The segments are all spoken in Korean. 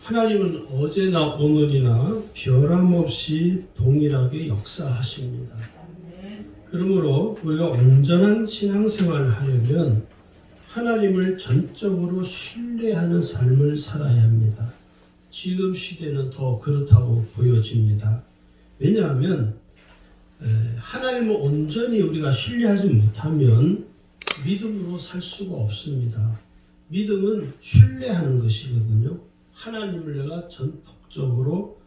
하나님은 어제나 오늘이나 변함없이 동일하게 역사하십니다. 그러므로 우리가 온전한 신앙생활을 하려면 하나님을 전적으로 신뢰하는 삶을 살아야 합니다. 지금 시대는 더 그렇다고 보여집니다. 왜냐하면 하나님을 온전히 우리가 신뢰하지 못하면 믿음으로 살 수가 없습니다. 믿음은 신뢰하는 것이거든요. 하나님을 내가 전적으로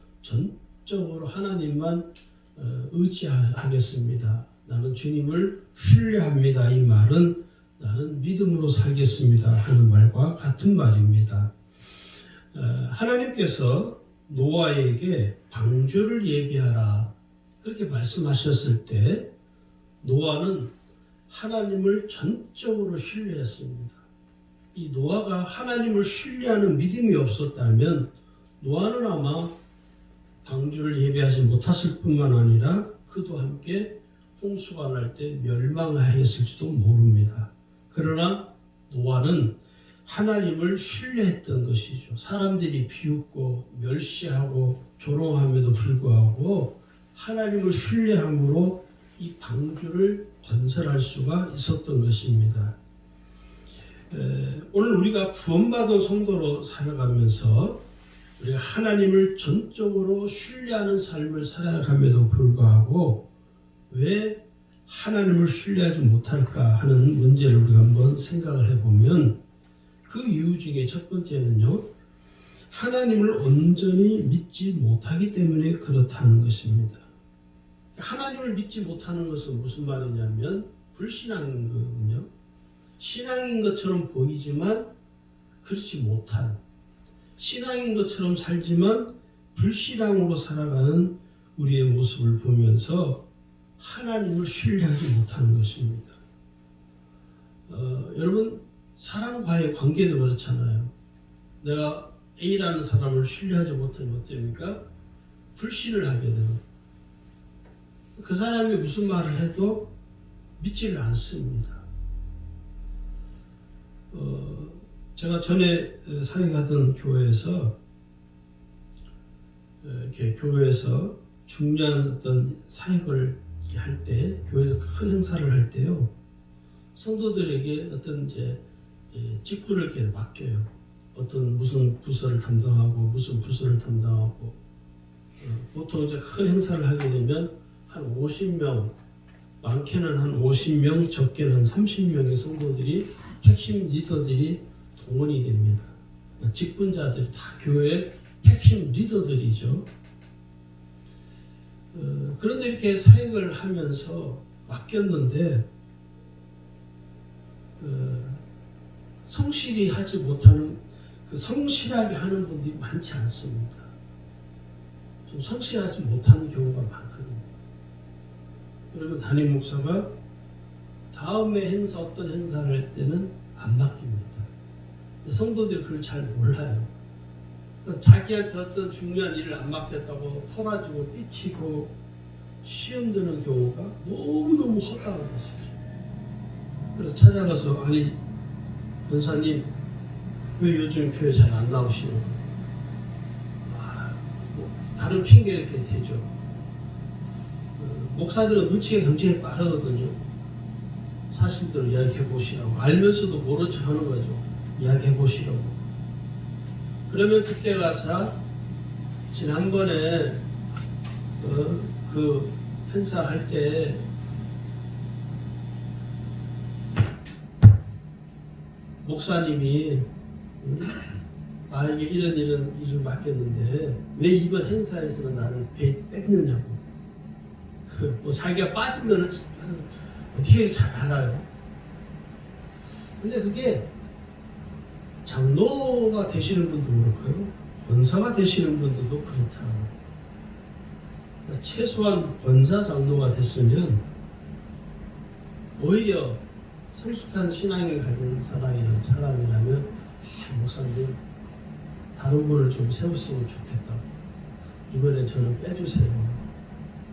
하나님만 의지하겠습니다. 나는 주님을 신뢰합니다. 이 말은 나는 믿음으로 살겠습니다 하는 말과 같은 말입니다. 하나님께서 노아에게 방주를 예비하라 그렇게 말씀하셨을 때 노아는 하나님을 전적으로 신뢰했습니다. 이 노아가 하나님을 신뢰하는 믿음이 없었다면 노아는 아마 방주를 예비하지 못했을 뿐만 아니라 그도 함께 홍수가 날 때 멸망하였을지도 모릅니다. 그러나 노아는 하나님을 신뢰했던 것이죠. 사람들이 비웃고 멸시하고 조롱함에도 불구하고 하나님을 신뢰함으로 이 방주를 건설할 수가 있었던 것입니다. 오늘 우리가 구원받은 성도로 살아가면서 우리가 하나님을 전적으로 신뢰하는 삶을 살아감에도 불구하고 왜 하나님을 신뢰하지 못할까 하는 문제를 우리가 한번 생각을 해보면 그 이유 중에 첫 번째는요, 하나님을 온전히 믿지 못하기 때문에 그렇다는 것입니다. 하나님을 믿지 못하는 것은 무슨 말이냐면 불신앙인 거거든요. 신앙인 것처럼 보이지만 그렇지 못한, 신앙인 것처럼 살지만 불신앙으로 살아가는 우리의 모습을 보면서 하나님을 신뢰하지 못하는 것입니다. 여러분, 사람과의 관계도 그렇잖아요. 내가 A라는 사람을 신뢰하지 못하면 어떻습니까? 불신을 하게 돼요. 그 사람이 무슨 말을 해도 믿지를 않습니다. 제가 전에 사역하던 교회에서 이렇게 교회에서 중요한 어떤 사역을 할 때, 교회에서 큰 행사를 할 때요, 성도들에게 어떤 이제 직분을 이렇게 맡겨요. 어떤 무슨 부서를 담당하고 무슨 부서를 담당하고 보통 이제 큰 행사를 하게 되면 한 50명, 많게는 한 50명, 적게는 한 30명의 성도들이 핵심 리더들이 동원이 됩니다. 직분자들이 다 교회의 핵심 리더들이죠. 그런데 이렇게 사역을 하면서 맡겼는데 성실히 하지 못하는, 성실하게 하는 분들이 많지 않습니다. 좀 성실하지 못하는 경우가 많거든요. 그리고 담임 목사가 다음에 행사, 어떤 행사를 할 때는 안 맡깁니다. 성도들이 그걸 잘 몰라요. 자기한테 어떤 중요한 일을 안 맡겼다고 털어주고 삐치고 시험 드는 경우가 너무너무 허다한 것이죠. 그래서 찾아가서, 아니 권사님 왜 요즘 교회 잘 안 나오시는 거예요? 다른 핑계 이렇게 대죠. 목사들은 눈치가 굉장히 빠르거든요. 사실대로 이야기해 보시라고, 알면서도 모른 척 하는 거죠. 이야기해 보시라고. 그러면 그때 가서 지난번에 그 행사할 때 목사님이 나에게 이런 일을 맡겼는데 왜 이번 행사에서는 나를 뺐느냐고. 또 자기가 빠진 거는 어떻게 잘 알아요. 근데 그게 장로가 되시는 분도 그렇고요, 권사가 되시는 분들도 그렇다. 그러니까 최소한 권사 장로가 됐으면 오히려 성숙한 신앙을 가진 사람이라면 목사님 다른 분을 좀 세웠으면 좋겠다. 이번에 저는 빼주세요.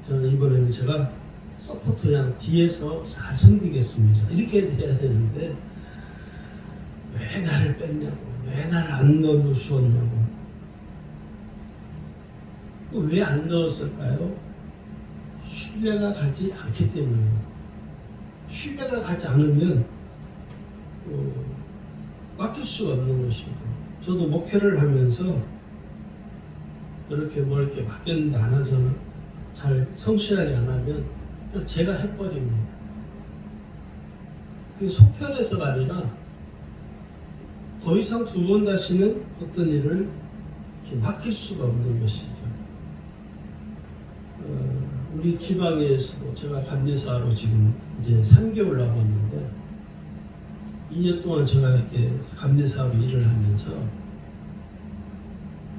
저는 이번에는 제가 서포트 그냥 뒤에서 잘 섬기겠습니다. 이렇게 돼야 되는데 왜 나를 뺐냐고, 왜 나를 안 넣어주었냐고. 왜 안 넣었을까요? 신뢰가 가지 않기 때문이에요. 신뢰가 가지 않으면 맡길 수가 없는 것이고, 저도 목회를 하면서 이렇게 뭐 이렇게 맡겼는데 안 하잖아. 잘 성실하게 안 하면 그냥 제가 해버립니다. 그게 속편해서가 아니라 더 이상 두 번 다시는 어떤 일을 맡길 수가 없는 것이죠. 우리 지방에서도 제가 감리사로 지금 이제 3개월 남았는데 2년 동안 제가 이렇게 감리사로 일을 하면서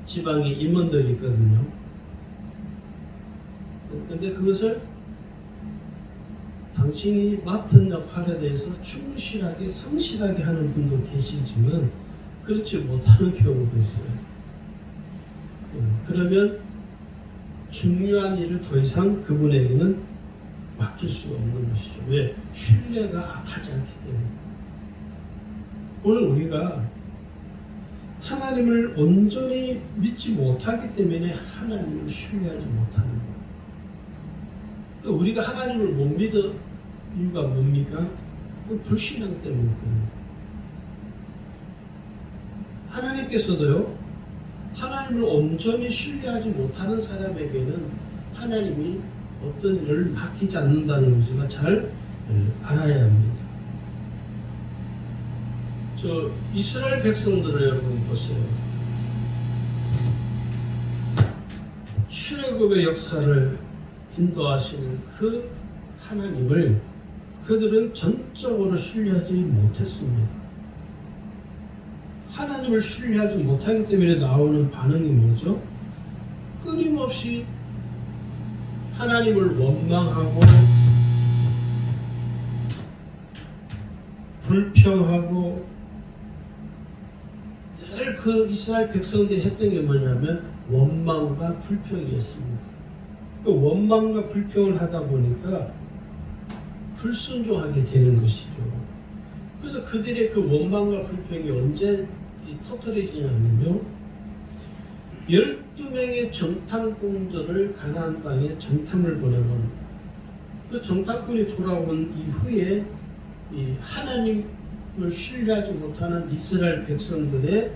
지방에 임원들이 있거든요. 근데 그것을 당신이 맡은 역할에 대해서 충실하게 성실하게 하는 분도 계시지만 그렇지 못하는 경우도 있어요. 그러면 중요한 일을 더 이상 그분에게는 맡길 수가 없는 것이죠. 왜? 신뢰가 가지 않기 때문에. 오늘 우리가 하나님을 온전히 믿지 못하기 때문에 하나님을 신뢰하지 못하는 거예요. 우리가 하나님을 못 믿을 이유가 뭡니까? 그 불신앙 때문이거든요. 하나님께서도요, 하나님을 온전히 신뢰하지 못하는 사람에게는 하나님이 어떤 일을 맡기지 않는다는 것을 잘 알아야 합니다. 저 이스라엘 백성들을 여러분 보세요. 출애굽의 역사를 인도하시는 그 하나님을 그들은 전적으로 신뢰하지 못했습니다. 하나님을 신뢰하지 못하기 때문에 나오는 반응이 뭐죠? 끊임없이 하나님을 원망하고 불평하고 늘 그 이스라엘 백성들이 했던 게 뭐냐면 원망과 불평이었습니다. 그 원망과 불평을 하다 보니까 불순종하게 되는 것이죠. 그래서 그들의 그 원망과 불평이 언제 터뜨려지냐면요, 12명의 정탐꾼들을 가나안 땅에 정탐을 보내면 그 정탐꾼이 돌아온 이후에 이 하나님을 신뢰하지 못하는 이스라엘 백성들의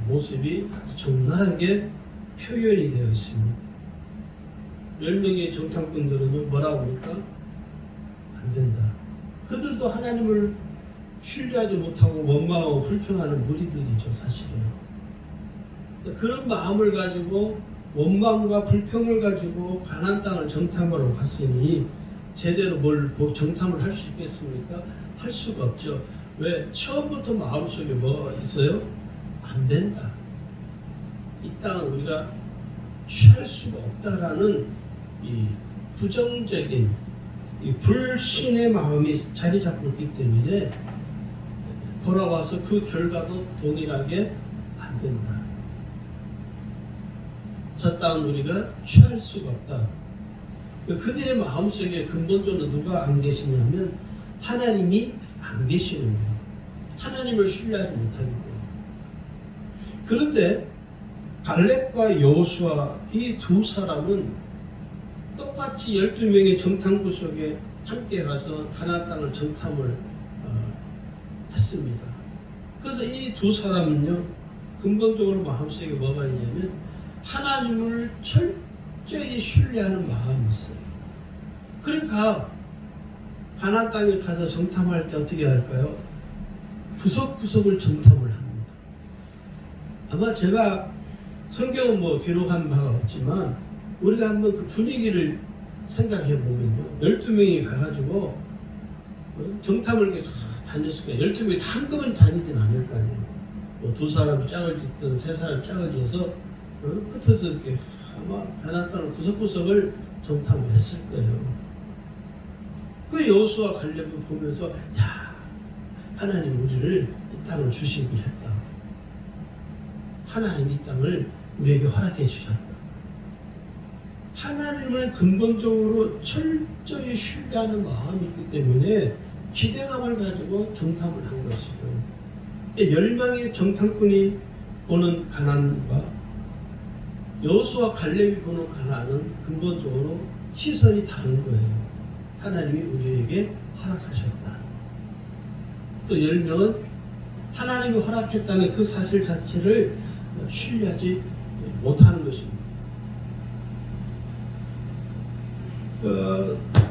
모습이 아주 적나라하게 표현이 되어 있습니다. 10명의 정탐꾼들은 뭐라고 합니까? 안 된다. 그들도 하나님을 신뢰하지 못하고 원망하고 불평하는 무리들이죠, 사실은. 그런 마음을 가지고 원망과 불평을 가지고 가나안 땅을 정탐하러 갔으니 제대로 뭘 정탐을 할 수 있겠습니까? 할 수가 없죠. 왜? 처음부터 마음속에 뭐가 있어요? 안 된다. 이 땅을 우리가 취할 수가 없다라는 이 부정적인 이 불신의 마음이 자리 잡고 있기 때문에 돌아와서 그 결과도 동일하게 안 된다. 저 땅은 우리가 취할 수가 없다. 그들의 마음속에 근본적으로 누가 안 계시냐면 하나님이 안 계시는 거예요. 하나님을 신뢰하지 못하는 거예요. 그런데 갈렙과 여호수아 이 두 사람은 똑같이 12명의 정탐꾼 속에 함께 가서 가나안 땅을 정탐을 했습니다. 그래서 이 두 사람은요, 근본적으로 마음속에 뭐가 있냐면 하나님을 철저히 신뢰하는 마음이 있어요. 그러니까 가나안 땅에 가서 정탐할 때 어떻게 할까요? 구석구석을 정탐을 합니다. 아마 제가 성경은 뭐 기록한 바가 없지만 우리가 한번 그 분위기를 생각해 보면요, 12명이 가가지고 정탐을 계속 다녔을 거예요. 12명이 다 한꺼번에 다니진 않을 거 아니에요. 뭐 두 사람이 짝을 짓든 세 사람이 짝을 지어서 흩어져서 이렇게 아마 가나안 땅을 구석구석을 정탐을 했을 거예요. 그 여호수아 갈렙을 보면서 야, 하나님 우리를 이 땅을 주시기로 했다. 하나님 이 땅을 우리에게 허락해 주셨다. 하나님을 근본적으로 철저히 신뢰하는 마음이 있기 때문에 기대감을 가지고 정탐을 한 것이고, 10명의 정탐꾼이 보는 가나안과 여호수아 갈렙이 보는 가나안은 근본적으로 시선이 다른 거예요. 하나님이 우리에게 허락하셨다. 또 10명은 하나님이 허락했다는 그 사실 자체를 신뢰하지 못하는 것입니다.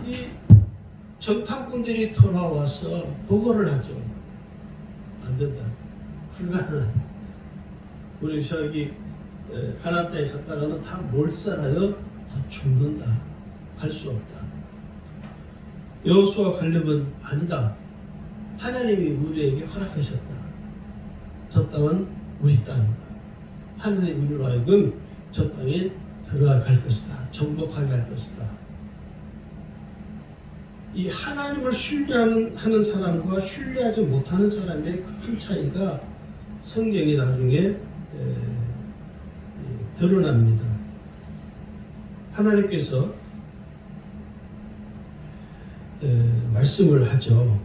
이 정탐꾼들이 돌아와서 보고를 하죠. 안 된다. 불가능하다. 우리 저기 가나안 땅에 갔다가는 다 몰살하여 다 죽는다. 갈 수 없다. 여호수아 갈렙은 아니다. 하나님이 우리에게 허락하셨다. 저 땅은 우리 땅이다. 하나님 우리로 하여금 저 땅에 들어갈 것이다. 정복하게 할 것이다. 이 하나님을 신뢰하는 사람과 신뢰하지 못하는 사람의 큰 차이가 성경에 나중에 드러납니다. 하나님께서 말씀을 하죠.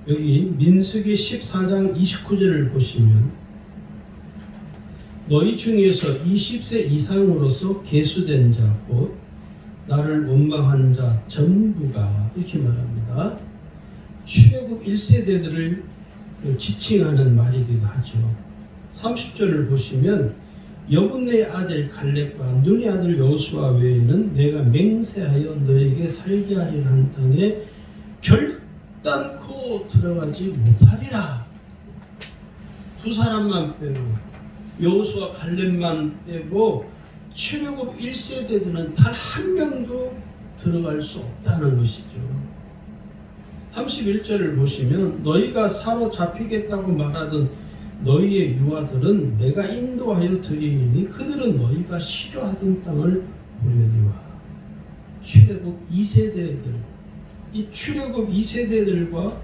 여기 민수기 14장 29절을 보시면 너희 중에서 20세 이상으로서 계수된 자 곧 나를 원망한 자 전부가 이렇게 말합니다. 출애굽 1세대들을 지칭하는 말이기도 하죠. 30절을 보시면 여분의 아들 갈렙과 눈의 아들 여호수아 외에는 내가 맹세하여 너에게 살게 하리라 한 땅에 결단코 들어가지 못하리라. 두 사람만 빼고 여호수아 갈렙만 빼고 출애굽 1세대들은 단 한 명도 들어갈 수 없다는 것이죠. 31절을 보시면 너희가 사로잡히겠다고 말하던 너희의 유아들은 내가 인도하여 드리니 그들은 너희가 싫어하던 땅을 보려니와. 출애굽 2세대들, 이 출애굽 2세대들과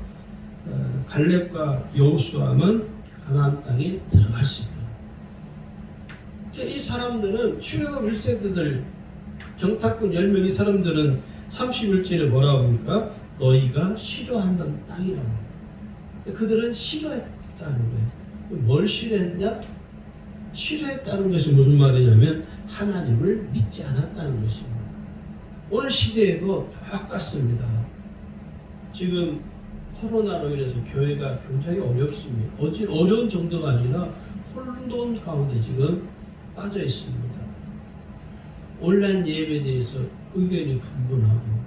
갈렙과 여호수아만 가나안 땅에 들어갈 수 있다. 이 사람들은 출애굽 1세대들 정탐꾼 10명 이 사람들은 31절에 뭐라고 합니까? 너희가 싫어한다는 땅이라고 합니다. 그들은 싫어했다는 거예요. 뭘 싫어했냐? 싫어했다는 것이 무슨 말이냐면 하나님을 믿지 않았다는 것입니다. 오늘 시대에도 똑같습니다. 지금 코로나로 인해서 교회가 굉장히 어렵습니다. 어려운 정도가 아니라 혼돈 가운데 지금 빠져 있습니다. 온라인 예배에 대해서 의견이 분분하고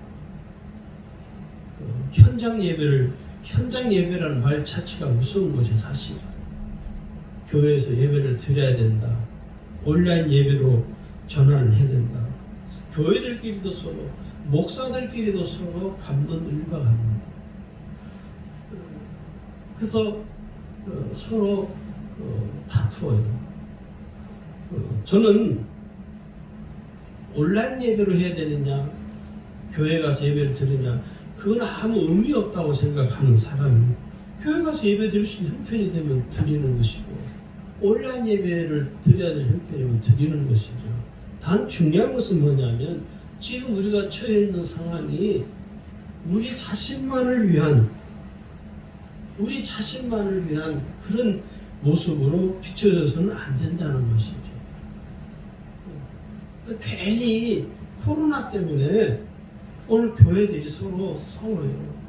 현장 예배라는 말 자체가 무서운 것이 사실. 교회에서 예배를 드려야 된다. 온라인 예배로 전환을 해야 된다. 교회들끼리도 서로, 목사들끼리도 서로 감론 일박합니다. 그래서 서로 다투어요. 저는 온라인 예배로 해야 되느냐, 교회 가서 예배를 드리냐, 그건 아무 의미 없다고 생각하는 사람이 교회 가서 예배 드릴 수 있는 형편이 되면 드리는 것이고 온라인 예배를 드려야 될 형편이면 드리는 것이죠. 단 중요한 것은 뭐냐면 지금 우리가 처해 있는 상황이 우리 자신만을 위한 그런 모습으로 비춰져서는 안 된다는 것이죠. 괜히 코로나 때문에 오늘 교회들이 서로 싸워요.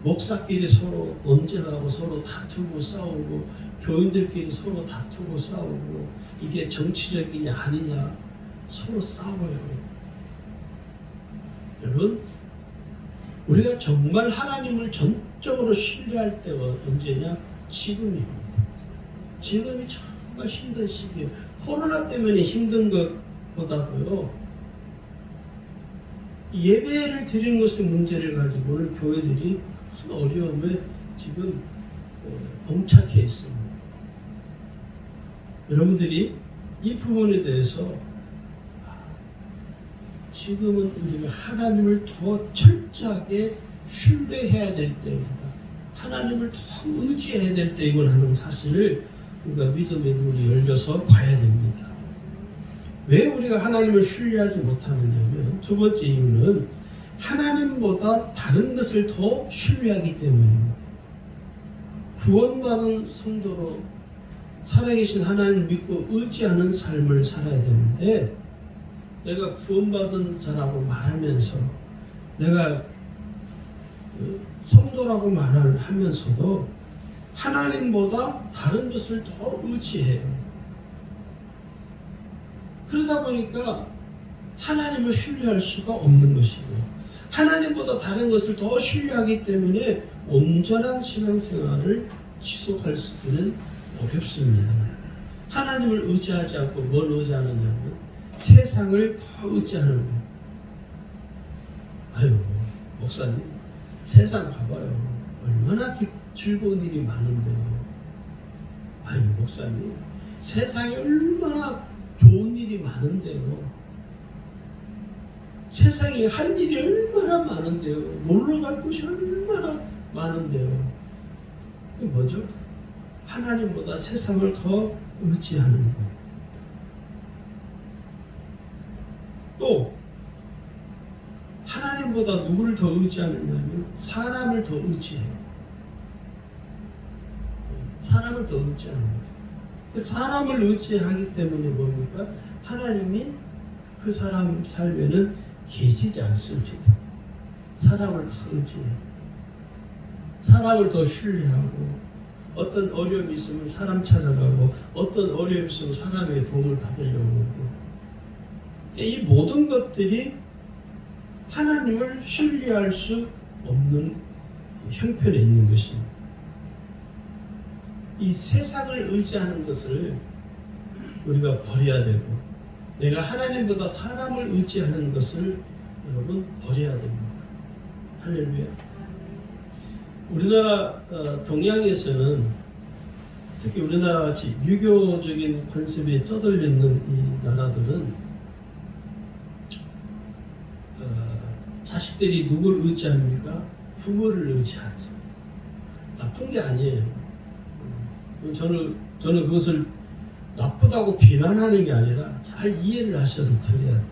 목사끼리 서로 논쟁하고 서로 다투고 싸우고 교인들끼리 서로 다투고 싸우고 이게 정치적이냐 아니냐 서로 싸워요. 여러분, 우리가 정말 하나님을 전적으로 신뢰할 때가 언제냐? 지금입니다. 지금이 정말 힘든 시기예요. 코로나 때문에 힘든 것보다도요. 예배를 드리는 것의 문제를 가지고 오늘 교회들이 큰 어려움에 지금 봉착해 있습니다. 여러분들이 이 부분에 대해서 지금은 우리가 하나님을 더 철저하게 신뢰해야 될 때입니다. 하나님을 더 의지해야 될 때이군 하는 사실을 우리가 믿음의 눈이 열려서 봐야 됩니다. 왜 우리가 하나님을 신뢰하지 못하느냐면 두 번째 이유는 하나님보다 다른 것을 더 신뢰하기 때문입니다. 구원받은 성도로 살아계신 하나님을 믿고 의지하는 삶을 살아야 되는데, 내가 구원받은 자라고 말하면서, 내가 성도라고 말을 하면서도 하나님보다 다른 것을 더 의지해요. 그러다 보니까 하나님을 신뢰할 수가 없는 것이고, 하나님보다 다른 것을 더 신뢰하기 때문에 온전한 신앙생활을 지속할 수는 어렵습니다. 하나님을 의지하지 않고 뭘 의지하느냐면 세상을 더 의지하는 거예요. 아유, 목사님, 세상 봐봐요. 얼마나 즐거운 일이 많은데요. 아유, 목사님, 세상에 얼마나 좋은 일이 많은데요. 세상에 할 일이 얼마나 많은데요. 놀러 갈 곳이 얼마나 많은데요. 이게 뭐죠? 하나님보다 세상을 더 의지하는 거예요. 또 하나님보다 누구를 더 의지하느냐면 사람을 더 의지해요. 사람을 더 의지하는 거예요. 사람을 의지하기 때문에 뭡니까? 하나님이 그 사람 삶에는 계시지 않습니다. 사람을 더 의지해요. 사람을 더 신뢰하고, 어떤 어려움이 있으면 사람 찾아가고, 어떤 어려움이 있으면 사람의 도움을 받으려고 하고, 이 모든 것들이 하나님을 신뢰할 수 없는 형편에 있는 것입니다. 이 세상을 의지하는 것을 우리가 버려야 되고, 내가 하나님보다 사람을 의지하는 것을 여러분 버려야 됩니다. 할렐루야. 우리나라 동양에서는, 특히 우리나라 같이 유교적인 관습에 쩌들려 있는 이 나라들은 자식들이 누굴 의지합니까? 부모를 의지하죠. 나쁜 게 아니에요. 저는 그것을 나쁘다고 비난하는 게 아니라 잘 이해를 하셔서 드려야 돼요.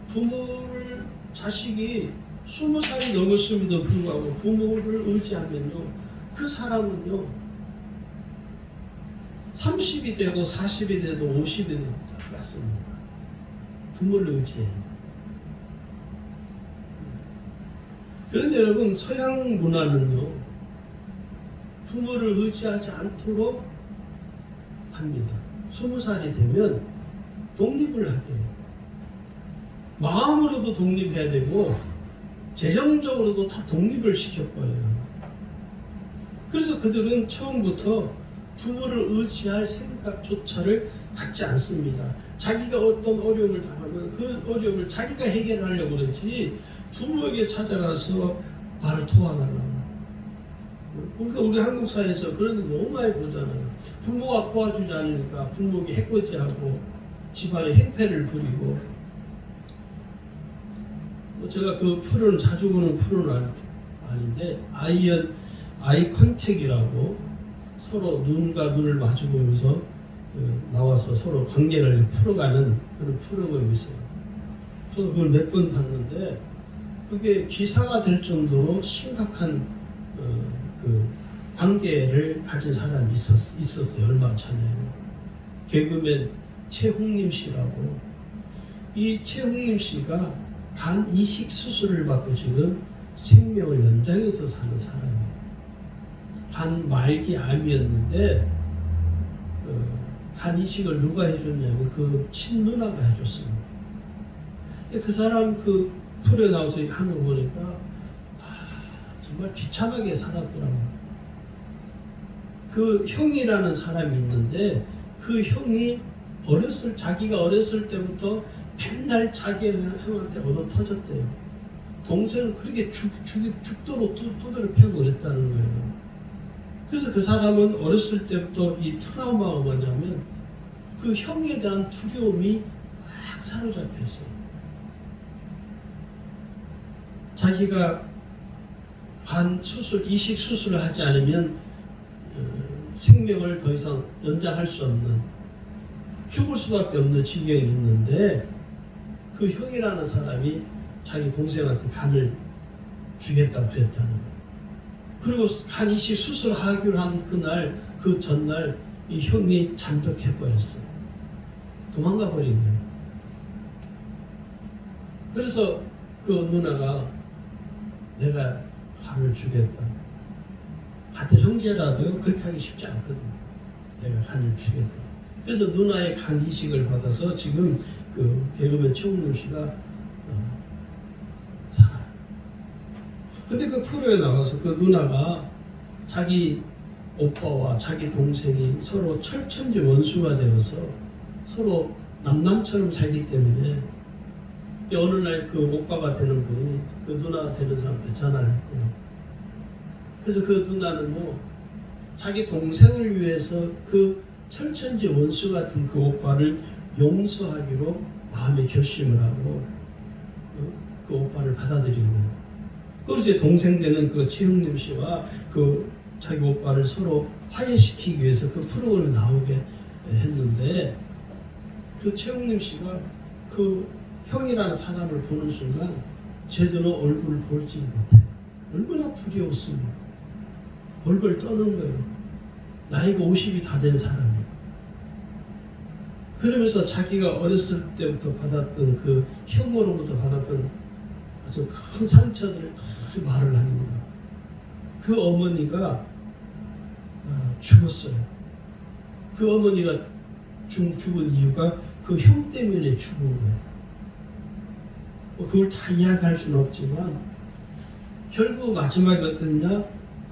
부모를, 자식이 20살이 넘었음에도 불구하고 부모를 의지하면요, 그 사람은요 30이 되고 40이 되도 50이 되도 똑같습니다. 부모를 의지해요. 그런데 여러분, 서양 문화는요 부모를 의지하지 않도록 합니다. 20살이 되면 독립을 하게 해요. 마음으로도 독립해야 되고 재정적으로도 다 독립을 시켜버려요. 그래서 그들은 처음부터 부모를 의지할 생각조차를 갖지 않습니다. 자기가 어떤 어려움을 당하면 그 어려움을 자기가 해결하려고 그러지 부모에게 찾아가서 나를 도와달라고. 그러니까 우리 한국 사회에서 그런 거 너무 많이 보잖아요. 부모가 도와주지 않으니까 부모에게 해코지하고 집안에 행패를 부리고. 제가 그 프로는 자주 보는 프로는 아닌데, 아이 컨택이라고 서로 눈과 눈을 마주보면서 나와서 서로 관계를 풀어가는 그런 프로그램이 있어요. 저도 그걸 몇 번 봤는데 그게 기사가 될 정도로 심각한 그 관계를 가진 사람이 있었어요. 얼마 전에. 개그맨 최홍림 씨라고. 이 최홍림 씨가 간 이식 수술을 받고 지금 생명을 연장해서 사는 사람이에요. 간 말기 암이었는데 간 이식을 누가 해줬냐면 그 친누나가 해줬습니다. 그 사람 그 풀에 나와서 하는 거 보니까 정말 비참하게 살았더라고요. 그 형이라는 사람이 있는데 그 형이 자기가 어렸을 때부터 맨날 자기 형한테 얻어 터졌대요. 동생은 그렇게 죽도록 두드려 패고 그랬다는 거예요. 그래서 그 사람은 어렸을 때부터 이 트라우마가 뭐냐면 그 형에 대한 두려움이 막 사로잡혀 있어요. 자기가 이식 수술을 하지 않으면 생명을 더 이상 연장할 수 없는, 죽을 수밖에 없는 지경이 있는데 그 형이라는 사람이 자기 동생한테 간을 주겠다고 그랬다는 거예요. 그리고 간 이식 수술하기로 한 그날 그 그 전날 이 형이 잠적해버렸어요. 도망가 버린 거예요. 그래서 그 누나가 내가 간을 주겠다. 같은 형제라도 그렇게 하기 쉽지 않거든요. 내가 간을 주겠다. 그래서 누나의 간 이식을 받아서 지금 그 개그맨 최홍림 씨가 살아요. 근데 그 프로에 나와서 그 누나가 자기 오빠와 자기 동생이 서로 철천지 원수가 되어서 서로 남남처럼 살기 때문에 어느 날 그 오빠가 되는 분이 그 누나가 되는 사람한테 전화를 했고요. 그래서 그 누나는요, 자기 동생을 위해서 그 철천지 원수 같은 그 오빠를 용서하기로 마음의 결심을 하고 그 오빠를 받아들인 거예요. 그리고 이제 동생 되는 그 최흥림 씨와 그 자기 오빠를 서로 화해시키기 위해서 그 프로그램에 나오게 했는데, 그 최흥림 씨가 그 형이라는 사람을 보는 순간 제대로 얼굴을 보지 못해요. 얼마나 두려웠습니까? 벌벌 떠는 거예요. 나이가 50이 다 된 사람이. 그러면서 자기가 어렸을 때부터 받았던 그 형으로부터 받았던 아주 큰 상처들을 다 말을 합니다. 그 어머니가 죽었어요. 그 어머니가 죽은 이유가 그 형 때문에 죽은 거예요. 그걸 다 이야기할 수는 없지만 결국 마지막에 어떠냐,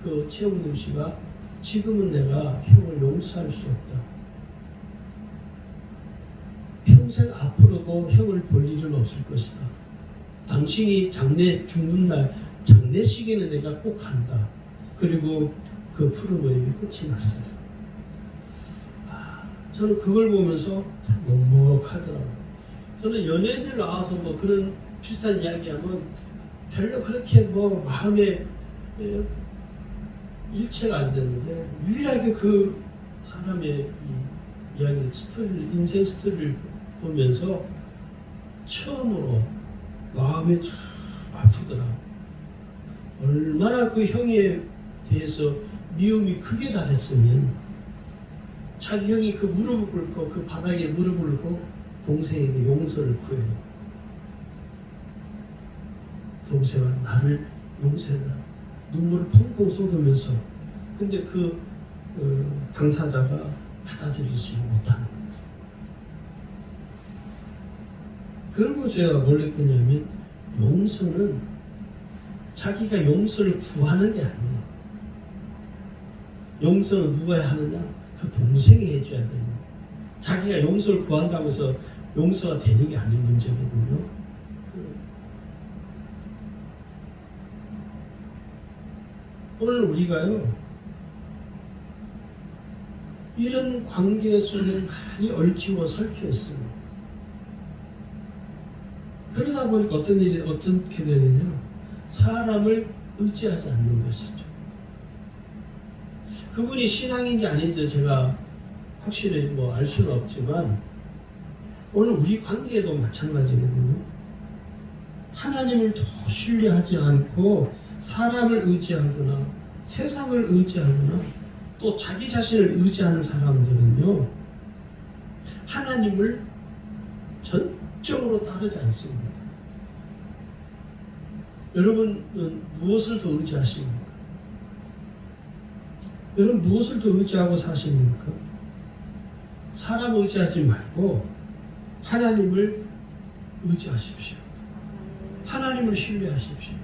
그 최홍림 씨가 지금은 내가 형을 용서할 수 없다. 평생 앞으로도 형을 볼 일은 없을 것이다. 당신이 죽는 날 장례식에는 내가 꼭 간다. 그리고 그 프로그램이 끝이 났어요. 저는 그걸 보면서 참 먹먹하더라고요. 저는 연예인들 나와서 뭐 그런 비슷한 이야기하면 별로 그렇게 뭐 마음에 일체가 안 되는데, 유일하게 그 사람의 이야기 스토리를, 인생 스토리를 보면서 처음으로 마음이 참 아프더라. 얼마나 그 형에 대해서 미움이 크게 달했으면 자기 형이 그 무릎을 꿇고 그 바닥에 무릎을 꿇고 동생에게 용서를 구해요. 동생아, 나를 용서해라. 눈물을 펑펑 쏟으면서. 근데 그 당사자가 받아들이지 못하는 거예요. 그리고 제가 뭘 느꼈냐면, 용서는 자기가 용서를 구하는 게 아니에요. 용서는 누가 하느냐? 그 동생이 해줘야 돼요. 자기가 용서를 구한다고 해서 용서가 되는 게 아닌 문제거든요. 오늘 우리가요, 이런 관계 속에 많이 얽히고 설주했습니다. 그러다 보니까 어떻게 되느냐? 사람을 의지하지 않는 것이죠. 그분이 신앙인지 아닌지 제가 확실히 뭐 알 수는 없지만, 오늘 우리 관계에도 마찬가지거든요. 하나님을 더 신뢰하지 않고 사람을 의지하거나 세상을 의지하거나 또 자기 자신을 의지하는 사람들은요, 하나님을 전적으로 따르지 않습니다. 여러분은 무엇을 더 의지하십니까? 여러분 무엇을 더 의지하고 사십니까? 사람 의지하지 말고 하나님을 의지하십시오. 하나님을 신뢰하십시오.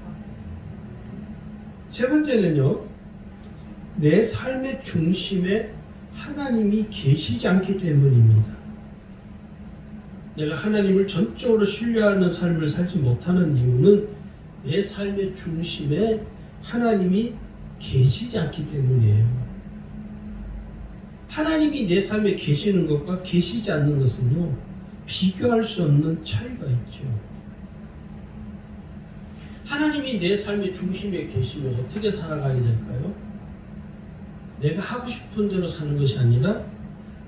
세 번째는요, 내 삶의 중심에 하나님이 계시지 않기 때문입니다. 내가 하나님을 전적으로 신뢰하는 삶을 살지 못하는 이유는 내 삶의 중심에 하나님이 계시지 않기 때문이에요. 하나님이 내 삶에 계시는 것과 계시지 않는 것은요, 비교할 수 없는 차이가 있죠. 하나님이 내 삶의 중심에 계시면 어떻게 살아가게 될까요? 내가 하고 싶은 대로 사는 것이 아니라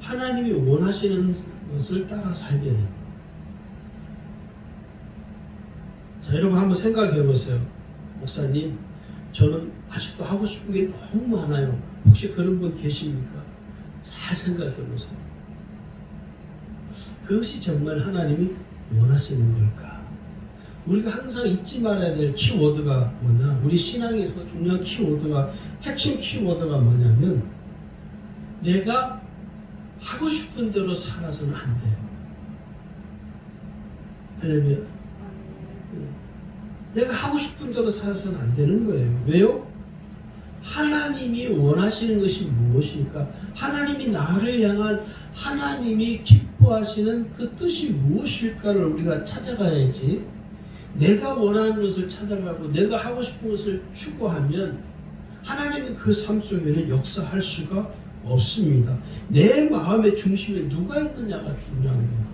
하나님이 원하시는 것을 따라 살게 됩니다. 자, 여러분 한번 생각해 보세요. 목사님, 저는 아직도 하고 싶은 게 너무 많아요. 혹시 그런 분 계십니까? 잘 생각해 보세요. 그것이 정말 하나님이 원하시는 걸까? 우리가 항상 잊지 말아야 될 키워드가 뭐냐? 우리 신앙에서 중요한 키워드가, 핵심 키워드가 뭐냐면, 내가 하고 싶은 대로 살아서는 안 돼요. 할렐루야. 내가 하고 싶은 대로 살아서는 안 되는 거예요. 왜요? 하나님이 원하시는 것이 무엇일까? 하나님이 나를 향한 하나님이 기뻐하시는 그 뜻이 무엇일까를 우리가 찾아가야지. 내가 원하는 것을 찾아가고 내가 하고 싶은 것을 추구하면 하나님은 그 삶 속에는 역사할 수가 없습니다. 내 마음의 중심에 누가 있느냐가 중요한 거예요.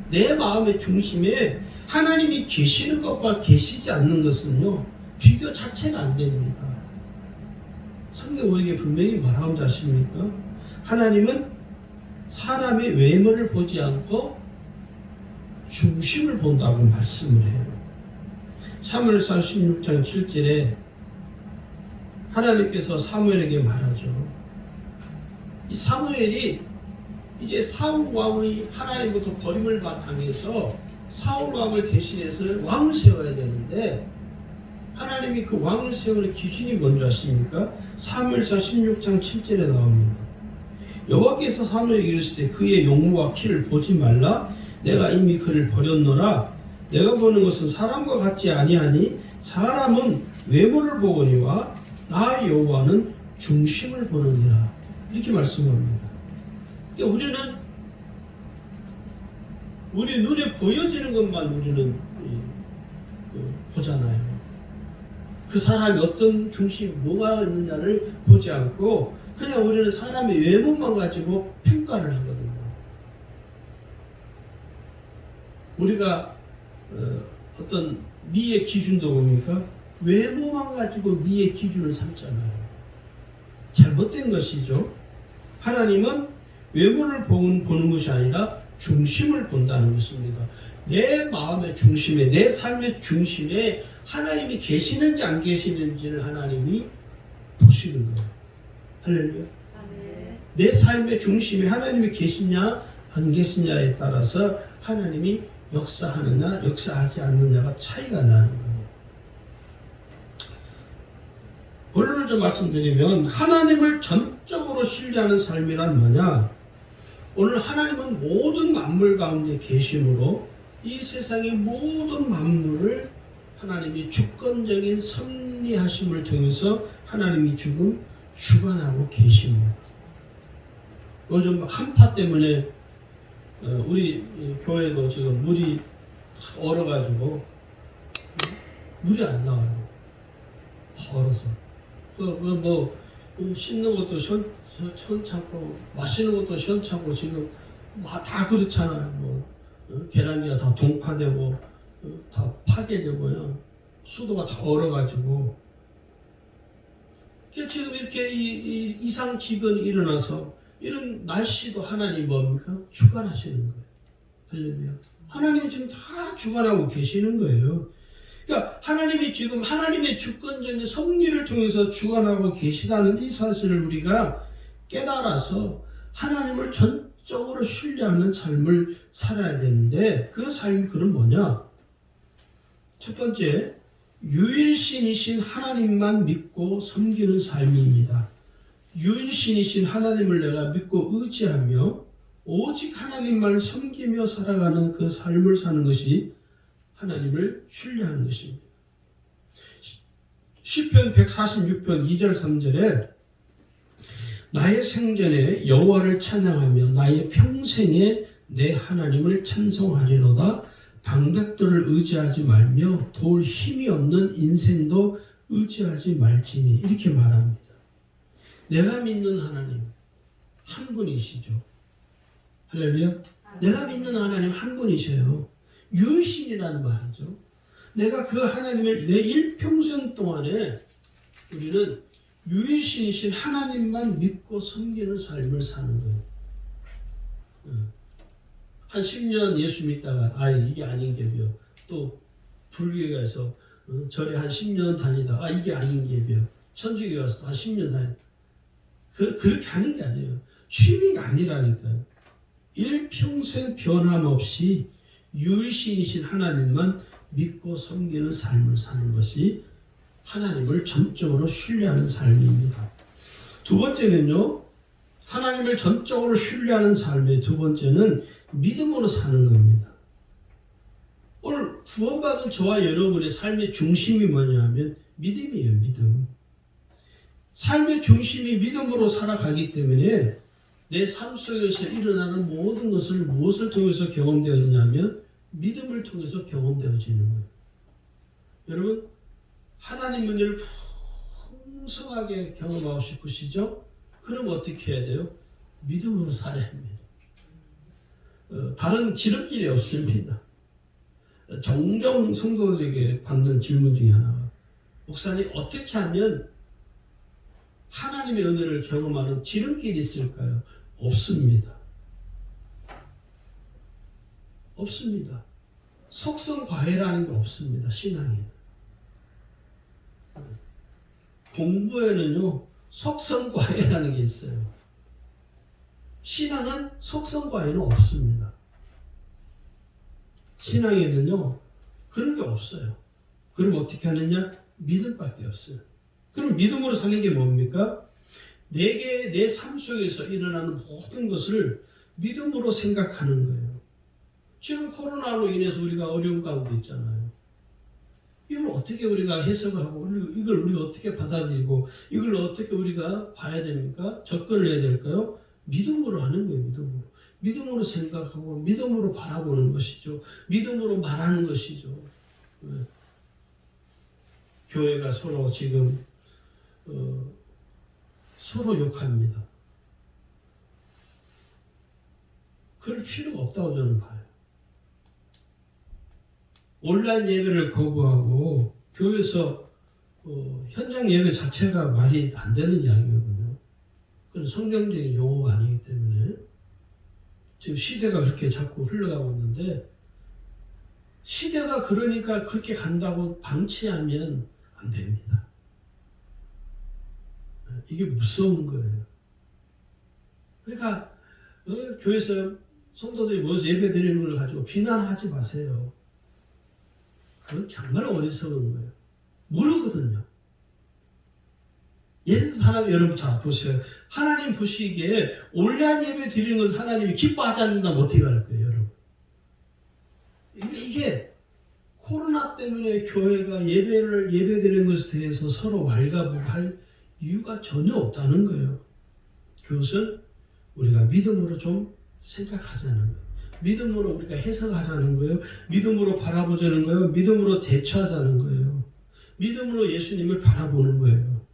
내 마음의 중심에 하나님이 계시는 것과 계시지 않는 것은요, 비교 자체가 안 됩니다. 성경 우리에게 분명히 말하는 줄 아십니까? 하나님은 사람의 외모를 보지 않고 중심을 본다고 말씀을 해요. 사무엘상 16장 7절에 하나님께서 사무엘에게 말하죠. 이 사무엘이 이제 사울 왕의 하나님부터 버림을 당해서 사울 왕을 대신해서 왕을 세워야 되는데, 하나님이 그 왕을 세우는 기준이 뭔지 아십니까? 사무엘상 16장 7절에 나옵니다. 여호와께서 사무엘에게 이르시되 그의 용모와 키를 보지 말라. 내가 이미 그를 버렸노라. 내가 보는 것은 사람과 같지 아니하니 사람은 외모를 보거니와 나 여호와는 중심을 보느니라. 이렇게 말씀합니다. 그러니까 우리는 우리 눈에 보여지는 것만 우리는 보잖아요. 그 사람이 어떤 중심, 뭐가 있느냐를 보지 않고 그냥 우리는 사람의 외모만 가지고 평가를 하거든요. 우리가 어떤 미의 기준도 뭡니까? 외모만 가지고 미의 기준을 삼잖아요. 잘못된 것이죠. 하나님은 외모를 보는 것이 아니라 중심을 본다는 것입니다. 내 마음의 중심에, 내 삶의 중심에 하나님이 계시는지 안 계시는지를 하나님이 보시는 거예요. 할렐루야. 내 삶의 중심에 하나님이 계시냐 안 계시냐에 따라서 하나님이 역사하느냐 역사하지 않느냐가 차이가 나는 거예요. 본론을 좀 말씀드리면, 하나님을 전적으로 신뢰하는 삶이란 뭐냐? 오늘 하나님은 모든 만물 가운데 계심으로 이 세상의 모든 만물을 하나님이 주권적인 섭리하심을 통해서 하나님이 지금 주관하고 계십니다. 요즘 한파 때문에 우리 교회도 지금 물이 얼어가지고 물이 안 나와요. 다 얼어서. 뭐 씻는 것도 시원찮고 마시는 것도 시원찮고 지금 다 그렇잖아요. 뭐 계란기가 다 동파되고 다 파괴되고요. 수도가 다 얼어가지고 지금 이렇게 이상 기근이 일어나서 이런 날씨도 하나님 뭡니까? 주관하시는 거예요. 할렐루야. 하나님이 지금 다 주관하고 계시는 거예요. 그러니까 하나님이 지금 하나님의 주권적인 섭리를 통해서 주관하고 계시다는 이 사실을 우리가 깨달아서 하나님을 전적으로 신뢰하는 삶을 살아야 되는데, 그 삶이 그건 뭐냐? 첫 번째, 유일신이신 하나님만 믿고 섬기는 삶입니다. 유일신이신 하나님을 내가 믿고 의지하며 오직 하나님만 섬기며 살아가는 그 삶을 사는 것이 하나님을 신뢰하는 것입니다. 시편 146편 2절 3절에 나의 생전에 여호와를 찬양하며 나의 평생에 내 하나님을 찬송하리로다. 방백들을 의지하지 말며 도울 힘이 없는 인생도 의지하지 말지니. 이렇게 말합니다. 내가 믿는 하나님 한 분이시죠. 할렐루야. 내가 믿는 하나님 한 분이셔요. 유일신이라는 말이죠. 내가 그 하나님을 내 일평생 동안에 우리는 유일신이신 하나님만 믿고 섬기는 삶을 사는 거예요. 한 10년 예수 믿다가 이게 아닌 게요. 또 불교에 가서 절에 한 10년 다니다가 이게 아닌 게요. 천주교에 가서 한 10년 다니다. 그렇게 하는 게 아니에요. 취미가 아니라니까요. 일평생 변함없이 유일신이신 하나님만 믿고 섬기는 삶을 사는 것이 하나님을 전적으로 신뢰하는 삶입니다. 두 번째는요. 하나님을 전적으로 신뢰하는 삶의 두 번째는 믿음으로 사는 겁니다. 오늘 구원받은 저와 여러분의 삶의 중심이 뭐냐면 믿음이에요. 믿음. 삶의 중심이 믿음으로 살아가기 때문에 내 삶 속에서 일어나는 모든 것을 무엇을 통해서 경험되어지냐면 믿음을 통해서 경험되어지는 거예요. 여러분 하나님 은혜를 풍성하게 경험하고 싶으시죠? 그럼 어떻게 해야 돼요? 믿음으로 살아야 합니다. 다른 지름길이 없습니다. 종종 성도들에게 받는 질문 중에 하나가 목사님 어떻게 하면 하나님의 은혜를 경험하는 지름길이 있을까요? 없습니다. 없습니다. 속성과외라는 게 없습니다. 신앙에는. 공부에는요 속성과외라는 게 있어요. 신앙은 속성과외는 없습니다. 신앙에는요 그런 게 없어요. 그럼 어떻게 하느냐? 믿음밖에 없어요. 그럼 믿음으로 사는 게 뭡니까? 내 삶 속에서 일어나는 모든 것을 믿음으로 생각하는 거예요. 지금 코로나로 인해서 우리가 어려운 가운데 있잖아요. 이걸 어떻게 우리가 해석하고 이걸 우리가 어떻게 받아들이고 이걸 어떻게 우리가 봐야 됩니까? 접근을 해야 될까요? 믿음으로 하는 거예요. 믿음으로. 믿음으로 생각하고 믿음으로 바라보는 것이죠. 믿음으로 말하는 것이죠. 교회가 서로 지금 서로 욕합니다. 그럴 필요가 없다고 저는 봐요. 온라인 예배를 거부하고 교회에서 현장 예배 자체가 말이 안 되는 이야기거든요. 그건 성경적인 용어가 아니기 때문에 지금 시대가 그렇게 자꾸 흘러가고 있는데 시대가 그러니까 그렇게 간다고 방치하면 안 됩니다. 이게 무서운 거예요. 그러니까 교회에서 성도들이 모여서 예배 드리는 걸 가지고 비난하지 마세요. 그건 정말 어리석은 거예요. 모르거든요. 옛 사람 여러분 잘 보세요. 하나님 보시기에 온라인 예배 드리는 것을 하나님이 기뻐하지 않는다면 어떻게 할 거예요, 여러분? 이게 코로나 때문에 교회가 예배 드리는 것에 대해서 서로 왈가불할 이유가 전혀 없다는 거예요. 그것은 우리가 믿음으로 좀 생각하자는 거예요. 믿음으로 우리가 해석하자는 거예요. 믿음으로 바라보자는 거예요. 믿음으로 대처하자는 거예요. 믿음으로 예수님을 바라보는 거예요.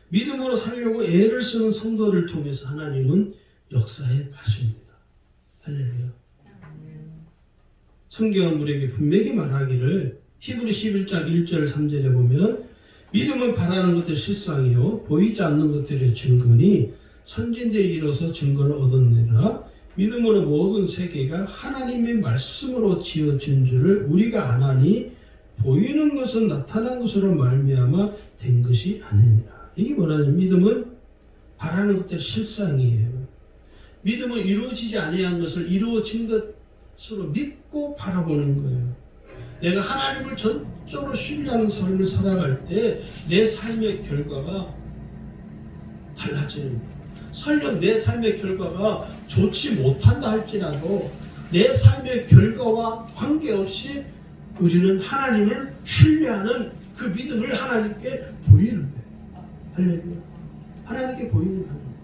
믿음으로 살려고 애를 쓰는 성도를 통해서 하나님은 역사에 가십니다. 할렐루야. 성경은 우리에게 분명히 말하기를 히브리 11장 1절 3절에 보면 믿음은 바라는 것들 실상이요 보이지 않는 것들의 증거니 선진들이 이뤄서 증거를 얻었느니라. 믿음으로 모든 세계가 하나님의 말씀으로 지어진 줄을 우리가 아나니 보이는 것은 나타난 것으로 말미암아 된 것이 아니니라. 이게 뭐냐면 믿음은 바라는 것들 실상이에요. 믿음은 이루어지지 아니한 것을 이루어진 것으로 믿고 바라보는 거예요. 내가 하나님을 전적으로 신뢰하는 삶을 살아갈 때 내 삶의 결과가 달라지는 거예요. 설령 내 삶의 결과가 좋지 못한다 할지라도 내 삶의 결과와 관계없이 우리는 하나님을 신뢰하는 그 믿음을 하나님께 보이는 거예요. 할렐루야. 하나님께 보이는 거예요.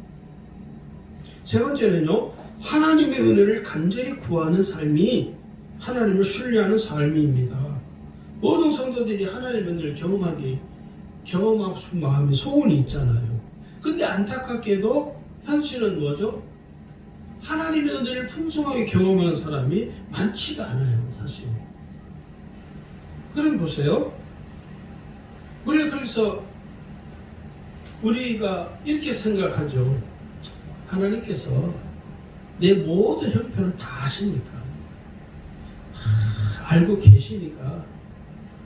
세 번째는요, 하나님의 은혜를 간절히 구하는 삶이 하나님을 신뢰하는 삶입니다. 모든 성도들이 하나님의 은혜를 경험하고 싶은 마음이 소원이 있잖아요. 근데 안타깝게도 현실은 뭐죠? 하나님의 은혜를 풍성하게 경험하는 사람이 많지가 않아요, 사실. 그럼 보세요. 그래서 우리가 이렇게 생각하죠. 하나님께서 내 모든 형편을 다 아시니까, 다 알고 계시니까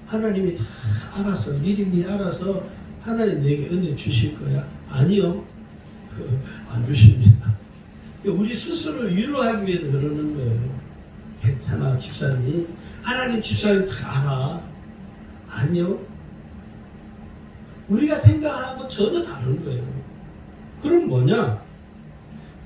하나님이 다 알아서, 미리 알아서 하나님 내게 은혜 주실 거야. 아니요. 안 주십니다. 우리 스스로 위로하기 위해서 그러는 거예요. 괜찮아, 집사님. 하나님 집사님 다 알아. 아니요. 우리가 생각하는 건 전혀 다른 거예요. 그럼 뭐냐?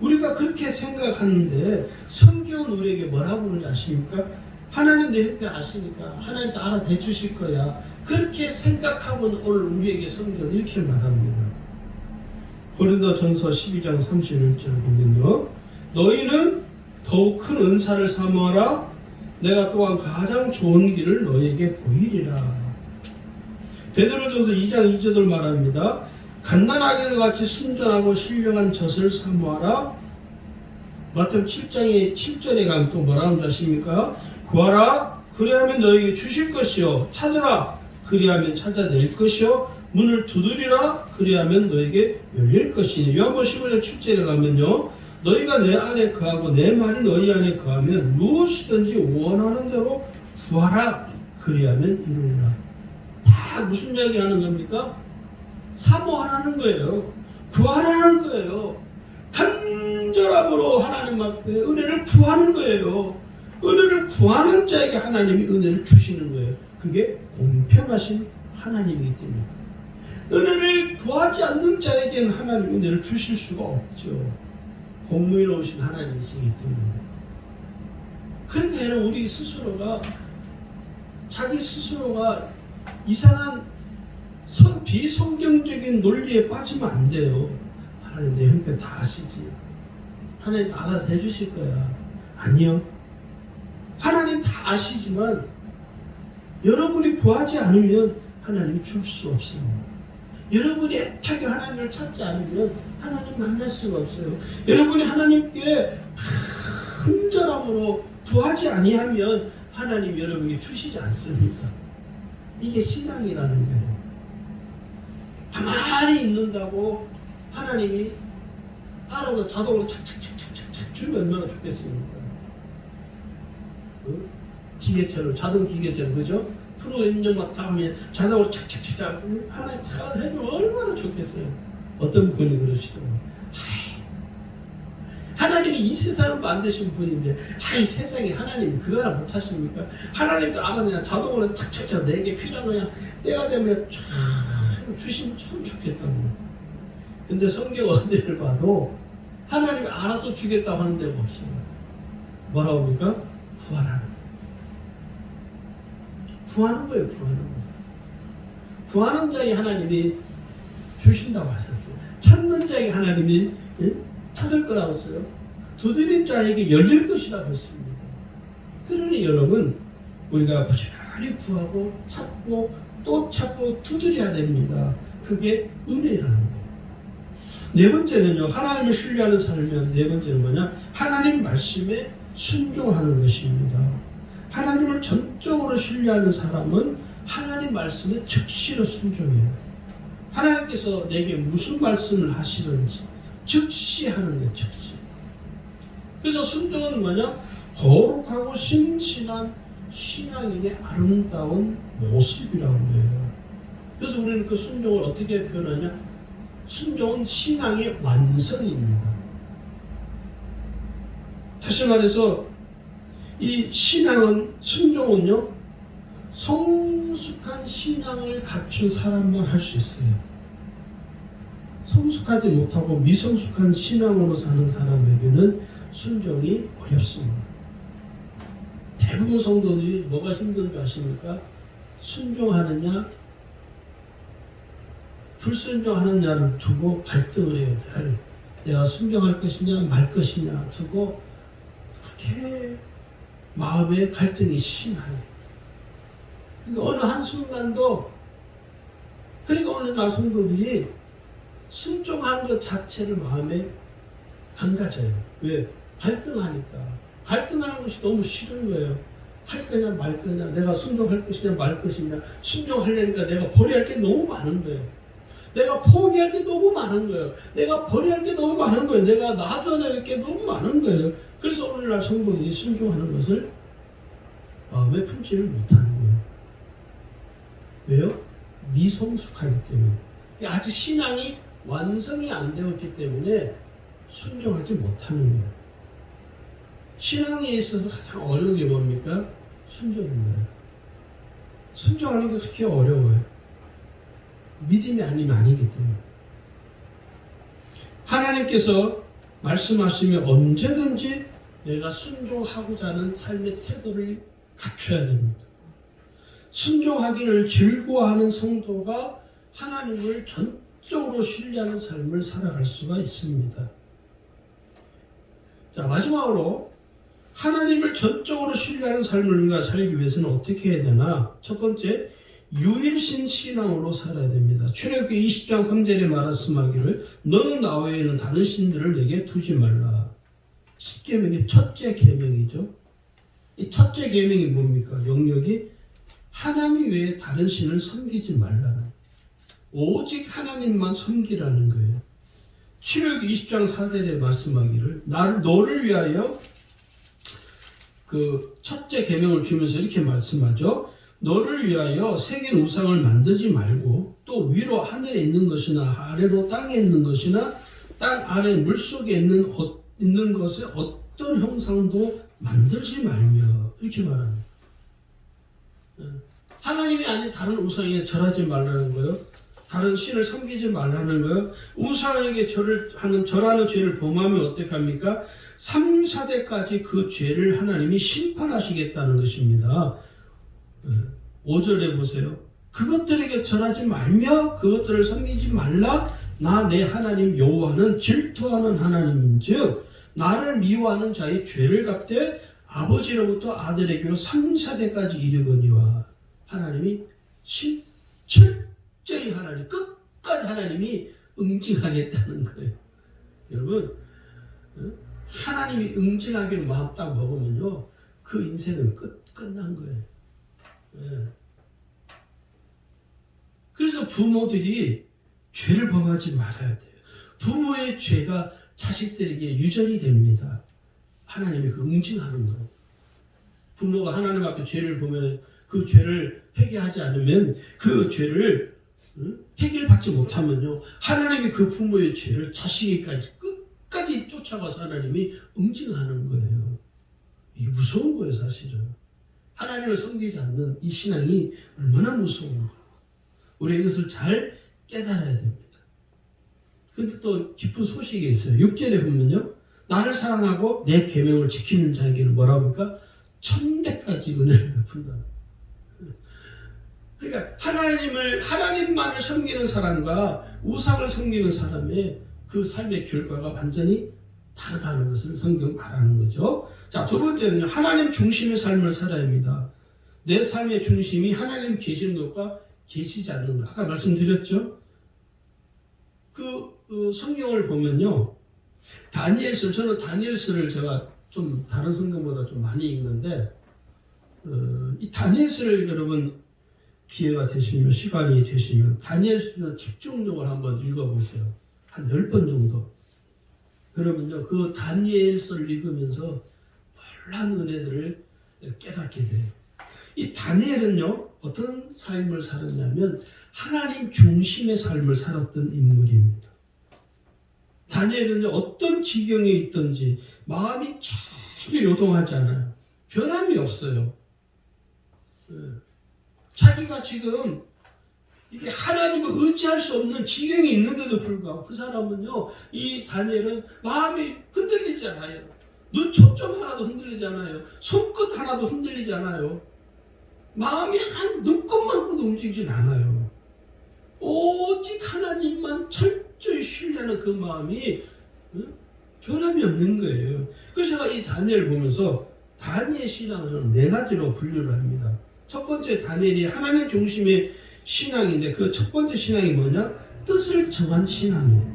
우리가 그렇게 생각하는데 성경은 우리에게 뭐라고 그러는지 아십니까? 하나님 내 옆에 아시니까 하나님도 알아서 해주실 거야. 그렇게 생각하고는 오늘 우리에게 성경은 이렇게 말합니다. 고린도전서 12장 31절 보면요. 너희는 더욱 큰 은사를 사모하라. 내가 또한 가장 좋은 길을 너희에게 보이리라. 베드로전서 2장 2절을 말합니다. 갓난아기를 같이 순전하고 신령한 젖을 사모하라. 마태복음 7장의 7절에 가면 또 뭐라 하는지 아십니까? 구하라. 그리하면 너희에게 주실 것이요. 찾으라. 그리하면 찾아낼 것이요. 문을 두드리라. 그리하면 너에게 열릴 것이니. 요한복음 15장 7절에 가면요. 너희가 내 안에 거하고 내 말이 너희 안에 거하면 무엇이든지 원하는 대로 구하라. 그리하면 이루리라. 다 무슨 이야기 하는 겁니까? 사모하라는 거예요. 구하라는 거예요. 간절함으로 하나님 앞에 은혜를 구하는 거예요. 은혜를 구하는 자에게 하나님이 은혜를 주시는 거예요. 그게 공평하신 하나님이기 때문에. 은혜를 구하지 않는 자에게는 하나님 은혜를 주실 수가 없죠. 공의로우신 하나님이시기 때문에. 그러니까 우리 스스로가 자기 스스로가 이상한 비성경적인 논리에 빠지면 안 돼요. 하나님 내 형편 다 아시지. 하나님 다 알아서 해주실 거야. 아니요. 하나님 다 아시지만 여러분이 구하지 않으면 하나님이 줄 수 없습니다. 여러분이 애타게 하나님을 찾지 않으면 하나님 만날 수가 없어요. 여러분이 하나님께 간절함으로 구하지 아니하면 하나님 여러분에게 주시지 않습니까? 이게 신앙이라는 거예요. 가만히 있는다고 하나님이 알아서 자동으로 착착착착착 주면 얼마나 좋겠습니까? 기계처럼, 자동 기계처럼, 그죠? 프로그램 입력만 다 하면 자동으로 착착착착 하나님 다 해주면 얼마나 좋겠어요. 어떤 분이 그러시더라고요. 하나님이 이 세상을 만드신 분인데 이 세상에 하나님이 그거나 못하십니까? 하나님도 알아서 그냥 자동으로 착착착 내게 필요한 거냐 때가 되면 쫙 주시면 참 좋겠다고. 근데 성경 어디를 봐도 하나님이 알아서 주겠다고 하는 데가 없어요. 뭐라고 합니까? 구하라는 거예요. 구하는 거예요. 구하는 거. 구하는 자에 하나님이 주신다고 하셨어요. 찾는 자에게 하나님이 찾을 거라고 했어요. 두드린 자에게 열릴 것이라고 했습니다. 그러니 여러분 우리가 부지런히 구하고 찾고 또 찾고 두드려야 됩니다. 그게 은혜라는 거예요. 네 번째는요. 하나님을 신뢰하는 삶이면 네 번째는 뭐냐? 하나님 말씀에 순종하는 것입니다. 하나님을 전적으로 신뢰하는 사람은 하나님 말씀에 즉시로 순종해요. 하나님께서 내게 무슨 말씀을 하시는지 즉시 하는 거예요. 즉시. 그래서 순종은 뭐냐? 거룩하고 신실한 신앙인의 아름다운 모습이라고 해요. 그래서 우리는 그 순종을 어떻게 표현하냐? 순종은 신앙의 완성입니다. 다시 말해서 이 신앙은, 순종은요, 성숙한 신앙을 갖춘 사람만 할 수 있어요. 성숙하지 못하고 미성숙한 신앙으로 사는 사람에게는 순종이 어렵습니다. 대부분 성도들이 뭐가 힘든 줄 아십니까? 순종하느냐, 불순종하느냐를 두고 갈등을 해야 돼. 내가 순종할 것이냐, 말 것이냐 두고 그렇게 마음의 갈등이 심하네. 그러니까 어느 한순간도, 그러니까 어느 날 성도들이 순종하는 것 자체를 마음에 안 가져요. 왜? 갈등하니까. 갈등하는 것이 너무 싫은 거예요. 할 거냐 말 거냐, 내가 순종할 것이냐 말 것이냐. 순종하려니까 내가 버려야 할 게 너무 많은 거예요. 내가 포기할 게 너무 많은 거예요. 내가 버려야 할 게 너무 많은 거예요. 내가 놔줘야 할 게 너무 많은 거예요. 그래서 오늘날 성도들이 순종하는 것을 마음에 품지를 못하는 거예요. 왜요? 미성숙하기 때문에. 아직 신앙이 완성이 안 되었기 때문에 순종하지 못하는 거예요. 신앙에 있어서 가장 어려운 게 뭡니까? 순종입니다. 순종하는 게 그렇게 어려워요. 믿음이 아니면 아니기 때문에. 하나님께서 말씀하시면 언제든지 내가 순종하고자 하는 삶의 태도를 갖춰야 됩니다. 순종하기를 즐거워하는 성도가 하나님을 전적으로 신뢰하는 삶을 살아갈 수가 있습니다. 자, 마지막으로 하나님을 전적으로 신뢰하는 삶을 우리가 살기 위해서는 어떻게 해야 되나? 첫 번째, 유일신 신앙으로 살아야 됩니다. 출애굽기 20장 3절에 말씀하기를 너는 나 외에는 다른 신들을 내게 두지 말라. 10계명의 첫째 계명이죠. 이 첫째 계명이 뭡니까? 영역이 하나님 외에 다른 신을 섬기지 말라는, 오직 하나님만 섬기라는 거예요. 출애굽기 20장 4절에 말씀하기를 너를 위하여 그 첫째 계명을 주면서 이렇게 말씀하죠. 너를 위하여 새긴 우상을 만들지 말고 또 위로 하늘에 있는 것이나 아래로 땅에 있는 것이나 땅 아래 물속에 있는 것의 어떤 형상도 만들지 말며, 이렇게 말합니다. 하나님이 아닌 다른 우상에 절하지 말라는 거예요. 다른 신을 섬기지 말라는 거예요. 우상에게 절하는 죄를 범하면 어떻게 합니까? 3, 4대까지 그 죄를 하나님이 심판하시겠다는 것입니다. 5절에 보세요. 그것들에게 절하지 말며 그것들을 섬기지 말라. 나 내 하나님 여호와는 질투하는 하나님인즉 나를 미워하는 자의 죄를 갚되 아버지로부터 아들에게로 3, 4대까지 이르거니와. 하나님이 철저히 하나님, 끝까지 하나님이 응징하겠다는 거예요. 여러분, 하나님이 응징하기를 마음 딱 먹으면요, 그 인생은 끝난 거예요. 예. 그래서 부모들이 죄를 범하지 말아야 돼요. 부모의 죄가 자식들에게 유전이 됩니다. 하나님이 그 응징하는 거예요. 부모가 하나님 앞에 죄를 보면 그 죄를 회개하지 않으면, 그 죄를 해결받지 못하면요, 하나님이 그 부모의 죄를 자식에게까지 끝까지 쫓아가서 하나님이 응징하는 거예요. 이게 무서운 거예요, 사실은. 하나님을 섬기지 않는 이 신앙이 얼마나 무서운가. 우리가 이것을 잘 깨달아야 됩니다. 그런데 또 깊은 소식이 있어요. 6절에 보면요, 나를 사랑하고 내 계명을 지키는 자에게는 뭐라고 합니까? 1000배까지 은혜를 베푼다. 그러니까 하나님만을 섬기는 사람과 우상을 섬기는 사람의 그 삶의 결과가 완전히 다르다는 것을 성경 말하는 거죠. 자, 두 번째는요, 하나님 중심의 삶을 살아야 합니다. 내 삶의 중심이 하나님 계시는 것과 계시지 않는 것. 아까 말씀드렸죠. 그 성경을 보면요, 다니엘서, 저는 다니엘서를 제가 좀 다른 성경보다 좀 많이 읽는데, 이 다니엘서를 여러분 기회가 되시면, 시간이 되시면 다니엘서 집중적으로 한번 읽어보세요. 한 10번 정도. 그러면요, 그 다니엘서를 읽으면서 놀라운 은혜들을 깨닫게 돼요. 이 다니엘은요, 어떤 삶을 살았냐면 하나님 중심의 삶을 살았던 인물입니다. 다니엘은요, 어떤 지경에 있든지 마음이 전혀 요동하지 않아요. 변함이 없어요. 자기가 지금 이게 하나님을 의지할 수 없는 지경이 있는데도 불구하고 그 사람은요, 이 다니엘은 마음이 흔들리지 않아요. 눈초점 하나도 흔들리지 않아요. 손끝 하나도 흔들리지 않아요. 마음이 한 눈곱만큼도 움직이진 않아요. 오직 하나님만 철저히 신뢰하는 그 마음이 변함이 없는 거예요. 그래서 제가 이 다니엘을 보면서 다니엘 신앙을 4가지로 분류를 합니다. 첫 번째, 다니엘이 하나님 중심의 신앙인데 그 첫 번째 신앙이 뭐냐? 뜻을 정한 신앙이에요.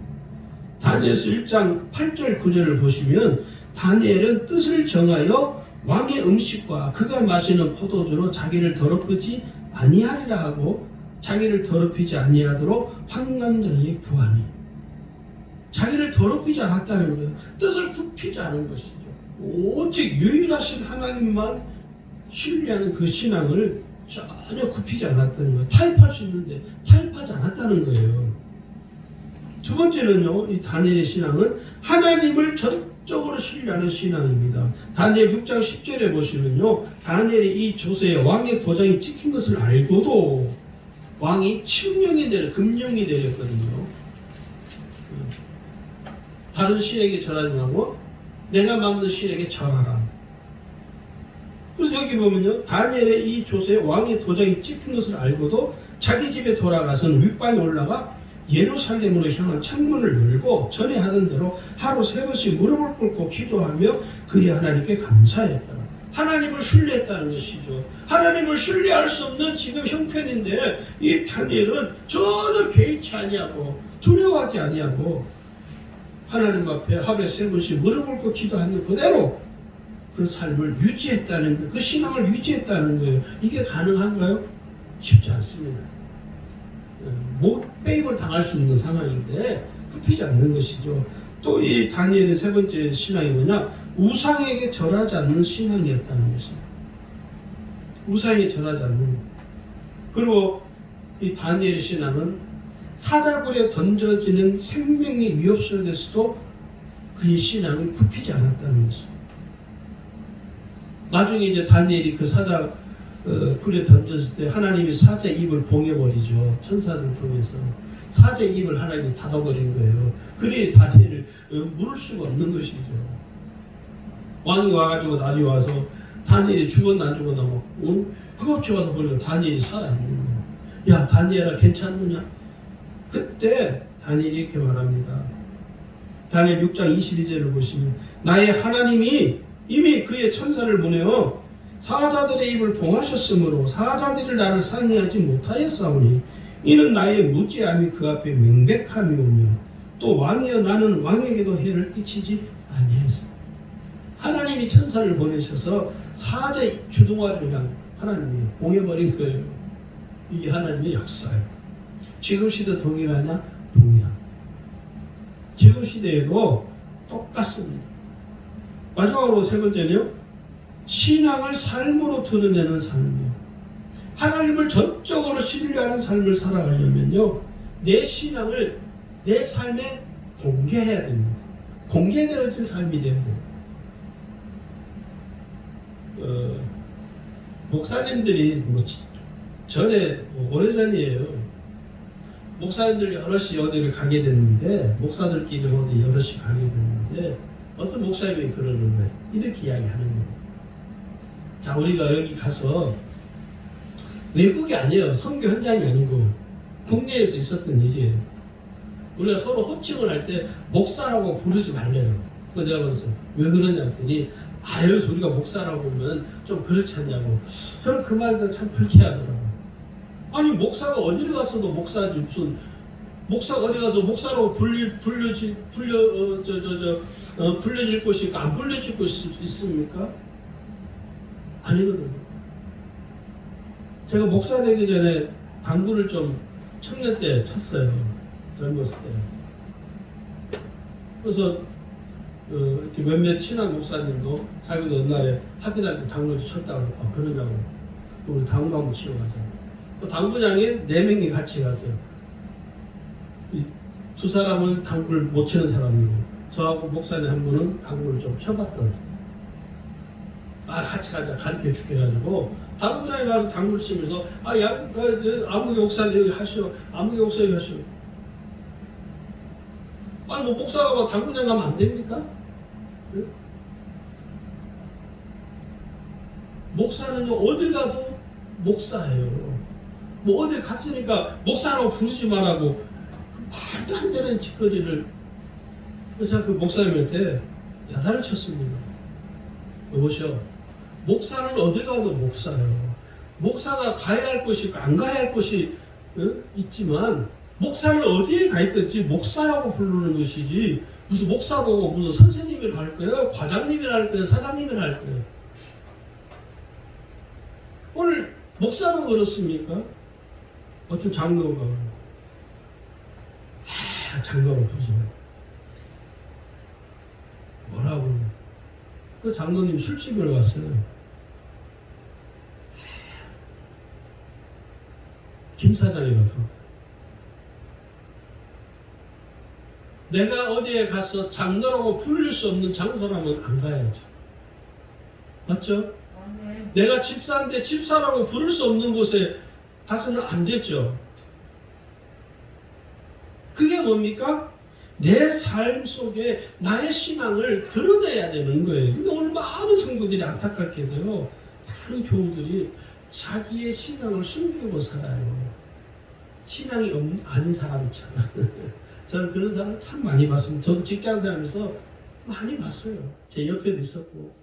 다니엘서 1장 8절 9절을 보시면 다니엘은 뜻을 정하여 왕의 음식과 그가 마시는 포도주로 자기를 더럽히지 아니하리라 하고 자기를 더럽히지 아니하도록 환관장에 구하니, 자기를 더럽히지 않았다는 거예요. 뜻을 굽히지 않은 것이죠. 오직 유일하신 하나님만 신뢰하는 그 신앙을 전혀 굽히지 않았다는 거예요. 타협할 수 있는데 타협하지 않았다는 거예요. 두 번째는요, 이 다니엘의 신앙은 하나님을 전적으로 신뢰하는 신앙입니다. 다니엘 6장 10절에 보시면요, 다니엘이 이 조세에 왕의 도장이 찍힌 것을 알고도 왕이 금령이 내렸거든요. 다른 신에게 절하지 말고 내가 만든 신에게 절하라. 그래서 여기 보면요, 다니엘의 이 조세에 왕의 도장이 찍힌 것을 알고도 자기 집에 돌아가서는 윗방에 올라가 예루살렘으로 향한 창문을 열고 전에 하던 대로 하루 3번씩 무릎을 꿇고 기도하며 그의 하나님께 감사했다. 하나님을 신뢰했다는 것이죠. 하나님을 신뢰할 수 없는 지금 형편인데 이 다니엘은 전혀 개의치 아니하고 두려워하지 아니하고 하나님 앞에 하루에 3번씩 무릎을 꿇고 기도하는 그대로 그 삶을 유지했다는 거예요. 그 신앙을 유지했다는 거예요. 이게 가능한가요? 쉽지 않습니다. 못배임을 당할 수 있는 상황인데 굽히지 않는 것이죠. 또 이 다니엘의 세 번째 신앙이 뭐냐? 우상에게 절하지 않는 신앙이었다는 것입니다. 우상에 절하지 않는 것. 그리고 이 다니엘의 신앙은 사자굴에 던져지는 생명의 위협 속에서도 그의 신앙을 굽히지 않았다는 것입니다. 나중에 이제 다니엘이 그 굴에 던졌을 때 하나님이 사자 입을 봉해버리죠. 천사들 통해서 사자 입을 하나님이 닫아버린 거예요. 그러니 다니엘을 물을 수가 없는 것이죠. 왕이 와가지고 나중에 와서 다니엘이 죽었나 안 죽었나 그것 와서 보니까 다니엘이 살아있는 거예요. 야, 다니엘아 괜찮느냐? 그때 다니엘이 이렇게 말합니다. 다니엘 6장 22절을 보시면 나의 하나님이 이미 그의 천사를 보내어 사자들의 입을 봉하셨으므로 사자들이 나를 상의하지 못하였사오니 이는 나의 무지함이 그 앞에 명백함이오며 또 왕이여 나는 왕에게도 해를 끼치지 아니하였습니다. 하나님이 천사를 보내셔서 사자 주둥아리를 그냥 하나님이 봉해버린 거예요. 이게 하나님의 역사예요. 지금 시대 동일하냐? 동일합니다. 지금 시대에도 똑같습니다. 마지막으로 세 번째는요, 신앙을 삶으로 드러내는 삶이에요. 하나님을 전적으로 신뢰하는 삶을 살아가려면요, 내 신앙을 내 삶에 공개해야 됩니다. 공개되어진 삶이 돼야 돼요. 목사님들이 전에 오래전이에요. 목사님들이 여럿이 어디를 가게 됐는데 목사들끼리 어디 여럿이 가게 됐는데 어떤 목사님이 그러는 거예요. 이렇게 이야기하는 거예요. 자, 우리가 여기 가서 외국이 아니에요. 선교 현장이 아니고 국내에서 있었던 일이에요. 우리가 서로 호칭을 할 때 목사라고 부르지 말래요. 그거 내가 그래서 왜 그러냐 했더니 여기서 우리가 목사라고 보면 좀 그렇지 않냐고. 저는 그 말도 참 불쾌하더라고요. 아니 목사가 어디를 가서도 목사지 무슨 목사가 어디 가서 목사라고 불려질 곳이 있고 안 불려질 곳이 있습니까? 아니거든요. 제가 목사 되기 전에 당구를 좀 청년 때 쳤어요. 젊었을 때. 그래서 이렇게 몇몇 친한 목사님도 자기도 옛날에 학교 다닐 때 당구를 쳤다고 그러냐고. 우리 당구 한번 치러 가자. 그 당구장에 4명이 같이 갔어요. 두 사람은 당구를 못 치는 사람이고 저하고 목사님 한 분은 당구를 좀 쳐봤던. 같이 가자 가르쳐 줄게 가지고 당구장에 가서 당구를 치면서 아무개 목사님 하시오. 아무개 목사님 하시오. 아니 뭐 목사가 당구장 가면 안 됩니까? 네? 목사는요 어딜 가도 목사예요. 뭐 어딜 갔으니까 목사라고 부르지 말라고 말도 안 되는 짓거리를. 그래서 그 목사님한테 야단을 쳤습니다. 여보시오, 목사는 어딜 가도 목사예요. 목사가 가야 할 곳이 있고 안 가야 할 곳이 있지만 목사는 어디에 가 있든지 목사라고 부르는 것이지 무슨 목사고 무슨 선생님이라 할 거예요, 과장님이라 할 거예요, 사장님이라 할 거예요. 오늘 목사는 그렇습니까? 어떤 장로가 장로가 부르지 뭐라고 그 장로님 술집을 갔어요. 김 사장이 가서 내가 어디에 가서 장로라고 부를 수 없는 장사라면 안 가야죠. 맞죠? 내가 집사인데 집사라고 부를 수 없는 곳에 가서는 안 되죠. 그게 뭡니까? 내 삶 속에 나의 신앙을 드러내야 되는 거예요. 근데 오늘 많은 성도들이 안타깝게도요, 많은 교우들이 자기의 신앙을 숨기고 살아요. 신앙이 아닌 사람 있잖아. 저는 그런 사람 참 많이 봤습니다. 저도 직장 생활하면서 많이 봤어요. 제 옆에도 있었고.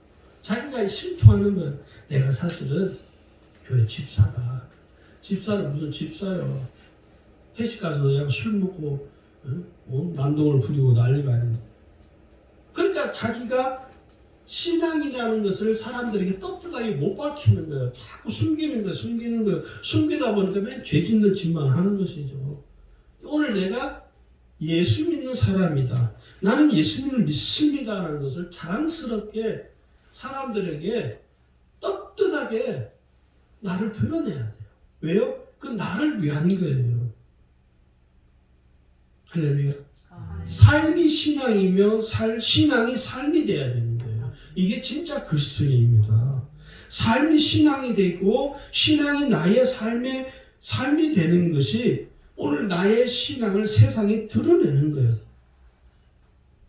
자기가 실토하는 거예요. 내가 사실은 교회 집사다. 집사는 무슨 집사요. 회식 가서 그냥 술 먹고 난동을 부리고 난리가 아닙니다. 그러니까 자기가 신앙이라는 것을 사람들에게 떳떳하게 못 밝히는 거예요. 자꾸 숨기는 거예요. 숨기다 보니까 맨 죄 짓는 짓만 하는 것이죠. 오늘 내가 예수 믿는 사람이다. 나는 예수님을 믿습니다라는 것을 자랑스럽게 사람들에게 떳떳하게 나를 드러내야 돼요. 왜요? 그 나를 위한 거예요. 할렐루야. 삶이 신앙이며 신앙이 삶이 돼야 되는 거예요. 이게 진짜 그리스도인입니다. 삶이 신앙이 되고 신앙이 나의 삶이 되는 것이 오늘 나의 신앙을 세상에 드러내는 거예요.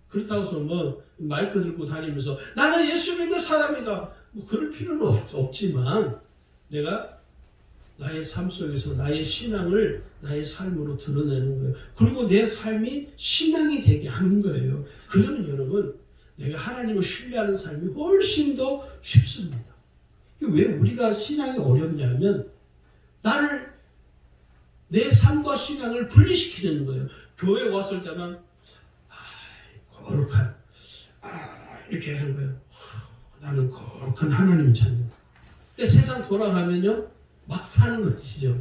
그렇다고 해서 뭐 마이크 들고 다니면서 나는 예수 믿는 사람이다. 뭐 그럴 필요는 없지만 내가 나의 삶 속에서 나의 신앙을 나의 삶으로 드러내는 거예요. 그리고 내 삶이 신앙이 되게 하는 거예요. 그러면 여러분, 내가 하나님을 신뢰하는 삶이 훨씬 더 쉽습니다. 왜 우리가 신앙이 어렵냐면 내 삶과 신앙을 분리시키려는 거예요. 교회에 왔을 때만 거룩한 이렇게 하는 거예요. 나는 거룩한 하나님 찾는. 근데 세상 돌아가면요 막 사는 것이죠.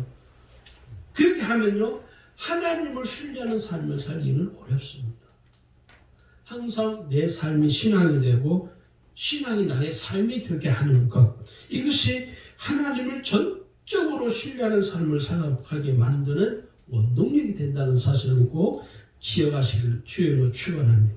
그렇게 하면요 하나님을 신뢰하는 삶을 살기는 어렵습니다. 항상 내 삶이 신앙이 되고 신앙이 나의 삶이 되게 하는 것, 이것이 하나님을 전적으로 신뢰하는 삶을 살아가게 만드는 원동력이 된다는 사실을 꼭 기억하시길 주의로 축원합니다.